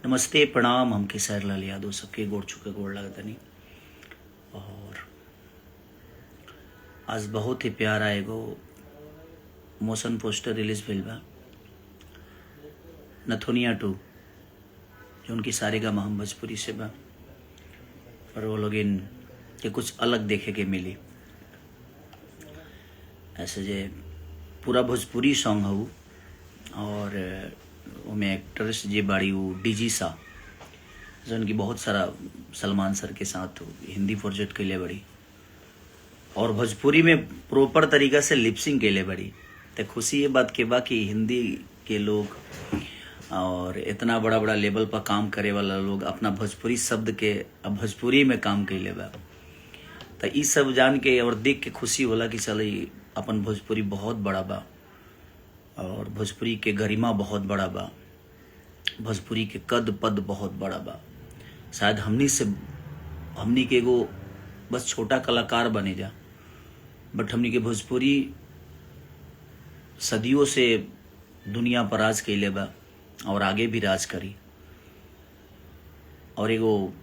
नमस्ते प्रणाम। हम खेसारी लाल यादव सबके गोड़ छुके गोड़ लगतनी। और आज बहुत ही प्यारा एगो मोशन पोस्टर रिलीज भइल बा, नथुनिया 2, जो उनकी सारेगामा हम भोजपुरी से बा। और वो लोग इन के कुछ अलग देखे के मिली। ऐसे जे पूरा भोजपुरी सॉन्ग हऊ और उनमें एक्ट्रेस जे बाड़ी वो डीजी सा, जो उनकी बहुत सारा सलमान सर के साथ हिंदी प्रोजेक्ट के लिए बड़ी और भोजपुरी में प्रॉपर तरीका से लिपसिंग के लिए बड़ी। तो खुशी ये बात के बा कि हिंदी के लोग और इतना बड़ा बड़ा लेवल पर काम करे वाला लोग अपना भोजपुरी शब्द के अब भोजपुरी में काम कैले बा। तो ये सब जान के और देख के खुशी होला कि चल अपन भोजपुरी बहुत बड़ा बा और भोजपुरी के गरिमा बहुत बड़ा बा, भोजपुरी के कद पद बहुत बड़ा बा। शायद हमनी के एगो बस छोटा कलाकार बने जा, बट हमनी के भोजपुरी सदियों से दुनिया पर राज कैले बा और आगे भी राज करी। और एगो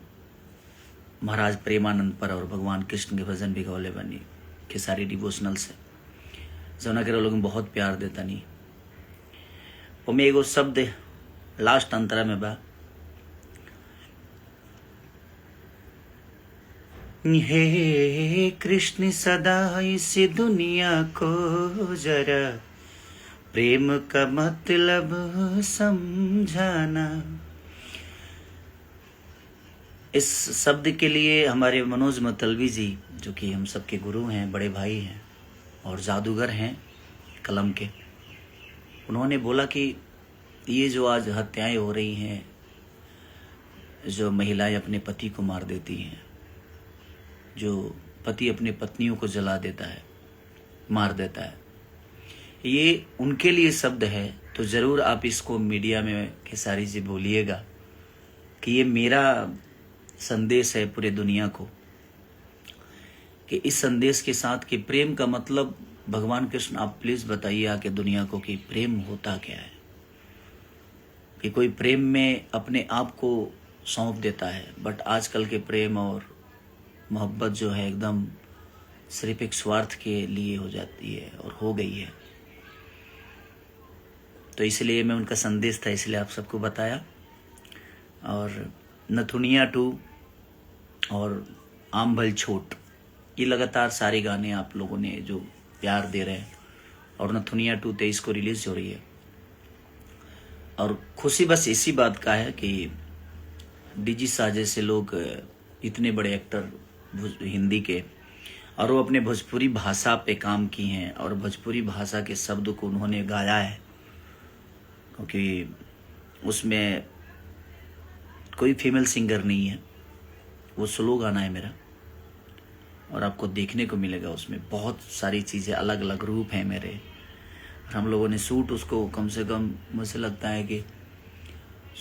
महाराज प्रेमानंद पर और भगवान कृष्ण के भजन भी गौले बनी खेसारी डिवोशनल से, जौना के लोग बहुत प्यार देता नहीं। ओमे एगो शब्द लास्ट अंतरा में बा, हे कृष्ण सदा इस दुनिया को जरा प्रेम का मतलब समझाना। इस शब्द के लिए हमारे मनोज मतलबी जी, जो कि हम सबके गुरु हैं, बड़े भाई हैं और जादूगर हैं कलम के, उन्होंने बोला कि ये जो आज हत्याएं हो रही हैं, जो महिलाएं अपने पति को मार देती हैं, जो पति अपने पत्नियों को जला देता है, मार देता है, ये उनके लिए शब्द है। तो ज़रूर आप इसको मीडिया में खेसारी जी बोलिएगा कि ये मेरा संदेश है पूरे दुनिया को, कि इस संदेश के साथ कि प्रेम का मतलब भगवान कृष्ण आप प्लीज़ बताइए आके दुनिया को कि प्रेम होता क्या है। कि कोई प्रेम में अपने आप को सौंप देता है, बट आजकल के प्रेम और मोहब्बत जो है एकदम सिर्फ एक स्वार्थ के लिए हो जाती है और हो गई है। तो इसलिए मैं उनका संदेश था, इसलिए आप सबको बताया। और नथुनिया 2 और आम भल छोट, ये लगातार सारे गाने आप लोगों ने जो प्यार दे रहे हैं। और नथुनिया 2 23 को रिलीज हो रही है। और खुशी बस इसी बात का है कि डीजी सा जैसे लोग इतने बड़े एक्टर हिंदी के, और वो अपने भोजपुरी भाषा पे काम की हैं और भोजपुरी भाषा के शब्द को उन्होंने गाया है, क्योंकि उसमें कोई फीमेल सिंगर नहीं है, वो स्लो गाना है मेरा। और आपको देखने को मिलेगा उसमें बहुत सारी चीज़ें, अलग अलग रूप हैं मेरे। और हम लोगों ने शूट उसको कम से कम मुझे लगता है कि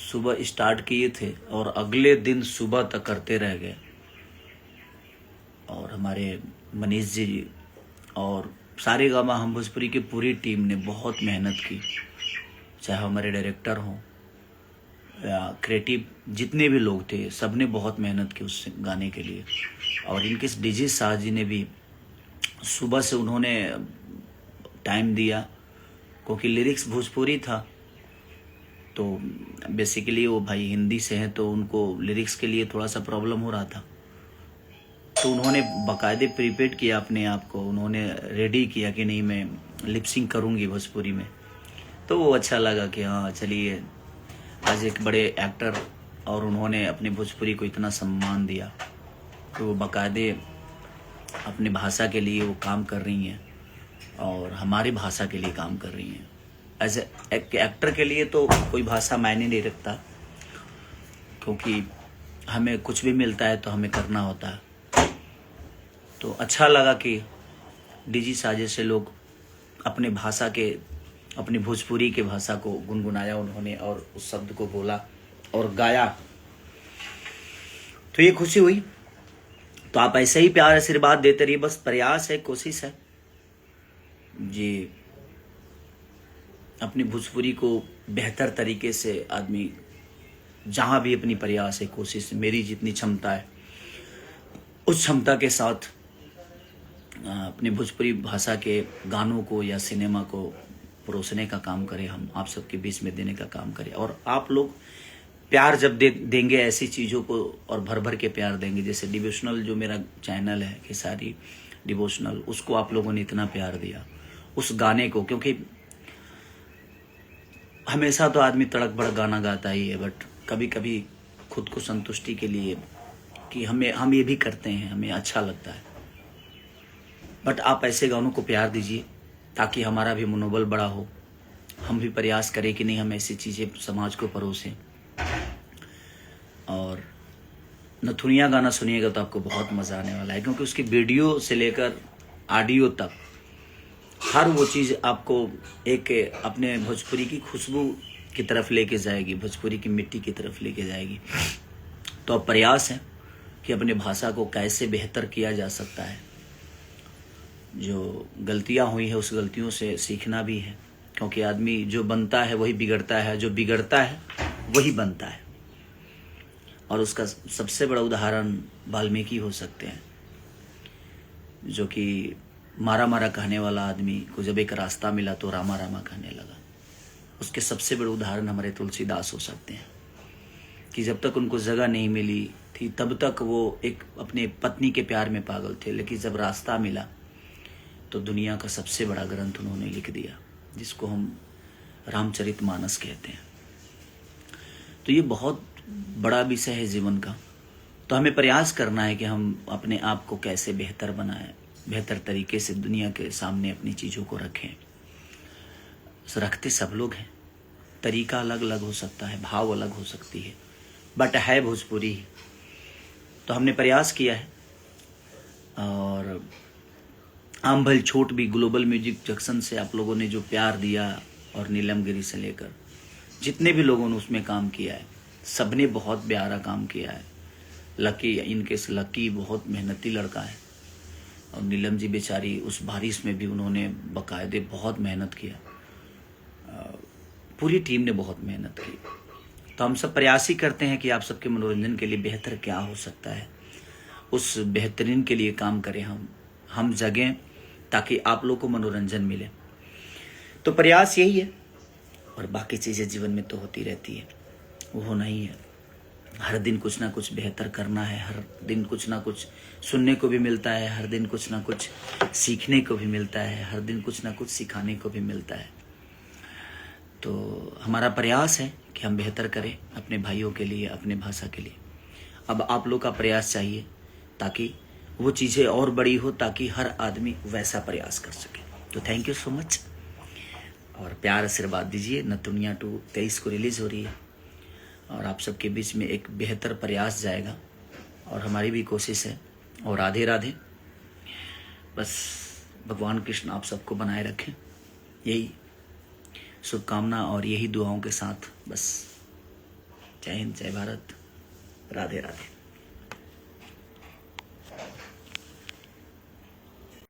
सुबह स्टार्ट किए थे और अगले दिन सुबह तक करते रह गए। और हमारे मनीष जी और सारेगामा हम भोजपुरी की पूरी टीम ने बहुत मेहनत की, चाहे हमारे डायरेक्टर हों या क्रिएटिव जितने भी लोग थे, सब ने बहुत मेहनत की उस गाने के लिए। और इनके डीजे शाह जी ने भी सुबह से उन्होंने टाइम दिया, क्योंकि लिरिक्स भोजपुरी था। तो बेसिकली वो भाई हिंदी से हैं, तो उनको लिरिक्स के लिए थोड़ा सा प्रॉब्लम हो रहा था। तो उन्होंने बाकायदे प्रिपेयर किया अपने आप को, उन्होंने रेडी किया कि नहीं मैं लिपसिंग करूँगी भोजपुरी में। तो वो अच्छा लगा कि हाँ चलिए आज एक बड़े एक्टर और उन्होंने अपने भोजपुरी को इतना सम्मान दिया। तो वो बाकायदे अपनी भाषा के लिए वो काम कर रही हैं और हमारी भाषा के लिए काम कर रही हैं। एज एक एक्टर के लिए तो कोई भाषा मायने नहीं रखता, क्योंकि हमें कुछ भी मिलता है तो हमें करना होता है। तो अच्छा लगा कि डीजी साजे से लोग अपने भाषा के, अपनी भोजपुरी के भाषा को गुनगुनाया उन्होंने और उस शब्द को बोला और गाया। तो ये खुशी हुई। तो आप ऐसे ही प्यार आशीर्वाद देते रहिए, बस प्रयास है, कोशिश है जी, अपनी भोजपुरी को बेहतर तरीके से आदमी जहाँ भी अपनी प्रयास है, कोशिश, मेरी जितनी क्षमता है उस क्षमता के साथ अपने भोजपुरी भाषा के गानों को या सिनेमा को परोसने का काम करें, हम आप सबके बीच में देने का काम करें। और आप लोग प्यार जब देंगे ऐसी चीज़ों को, और भर भर के प्यार देंगे, जैसे डिवोशनल जो मेरा चैनल है खेसारी डिवोशनल, उसको आप लोगों ने इतना प्यार दिया, उस गाने को, क्योंकि हमेशा तो आदमी तड़क भड़क गाना गाता ही है, बट कभी कभी खुद को संतुष्टि के लिए कि हम ये भी करते हैं, हमें अच्छा लगता है। बट आप ऐसे गानों को प्यार दीजिए ताकि हमारा भी मनोबल बड़ा हो, हम भी प्रयास करें कि नहीं हम ऐसी चीज़ें समाज को परोसें। और नथुनिया गाना सुनिएगा तो आपको बहुत मज़ा आने वाला है, क्योंकि उसकी वीडियो से लेकर ऑडियो तक हर वो चीज़ आपको एक अपने भोजपुरी की खुशबू की तरफ लेके जाएगी, भोजपुरी की मिट्टी की तरफ लेके जाएगी। तो अब प्रयास है कि अपने भाषा को कैसे बेहतर किया जा सकता है। जो गलतियां हुई है उस गलतियों से सीखना भी है, क्योंकि आदमी जो बनता है वही बिगड़ता है, जो बिगड़ता है वही बनता है। और उसका सबसे बड़ा उदाहरण वाल्मीकि हो सकते हैं, जो कि मारा मारा कहने वाला आदमी को जब एक रास्ता मिला तो रामा रामा कहने लगा। उसके सबसे बड़े उदाहरण हमारे तुलसीदास हो सकते हैं, कि जब तक उनको जगह नहीं मिली थी तब तक वो एक अपने पत्नी के प्यार में पागल थे, लेकिन जब रास्ता मिला तो दुनिया का सबसे बड़ा ग्रंथ उन्होंने लिख दिया, जिसको हम रामचरितमानस कहते हैं। तो ये बहुत बड़ा विषय है जीवन का। तो हमें प्रयास करना है कि हम अपने आप को कैसे बेहतर बनाएं, बेहतर तरीके से दुनिया के सामने अपनी चीज़ों को रखें। रखते सब लोग हैं, तरीका अलग अलग हो सकता है, भाव अलग हो सकती है, बट है भोजपुरी ही। तो हमने प्रयास किया है। और आम भल छोट भी ग्लोबल म्यूजिक जंक्शन से आप लोगों ने जो प्यार दिया, और नीलमगिरी से लेकर जितने भी लोगों ने उसमें काम किया है, सबने बहुत प्यारा काम किया है। लकी, इनके लकी बहुत मेहनती लड़का है, और नीलम जी बेचारी उस बारिश में भी उन्होंने बाकायदे बहुत मेहनत किया। पूरी टीम ने बहुत मेहनत की। तो हम सब प्रयास ही करते हैं कि आप सबके मनोरंजन के लिए बेहतर क्या हो सकता है, उस बेहतरीन के लिए काम करें, हम जगें ताकि आप लोग को मनोरंजन मिले। तो प्रयास यही है, और बाकी चीज़ें जीवन में तो होती रहती है, वो होना ही है। हर दिन कुछ ना कुछ बेहतर करना है, हर दिन कुछ ना कुछ सुनने को भी मिलता है, हर दिन कुछ ना कुछ सीखने को भी मिलता है, हर दिन कुछ ना कुछ सिखाने को भी मिलता है। तो हमारा प्रयास है कि हम बेहतर करें अपने भाइयों के लिए, अपने भाषा के लिए। अब आप लोग का प्रयास चाहिए ताकि वो चीज़ें और बड़ी हो, ताकि हर आदमी वैसा प्रयास कर सके। तो थैंक यू सो मच, और प्यार आशीर्वाद दीजिए। नथुनिया 2 23 को रिलीज़ हो रही है, और आप सबके बीच में एक बेहतर प्रयास जाएगा, और हमारी भी कोशिश है। और राधे राधे। बस भगवान कृष्ण आप सबको बनाए रखें, यही शुभकामना और यही दुआओं के साथ बस। जय हिंद, जय भारत, राधे राधे।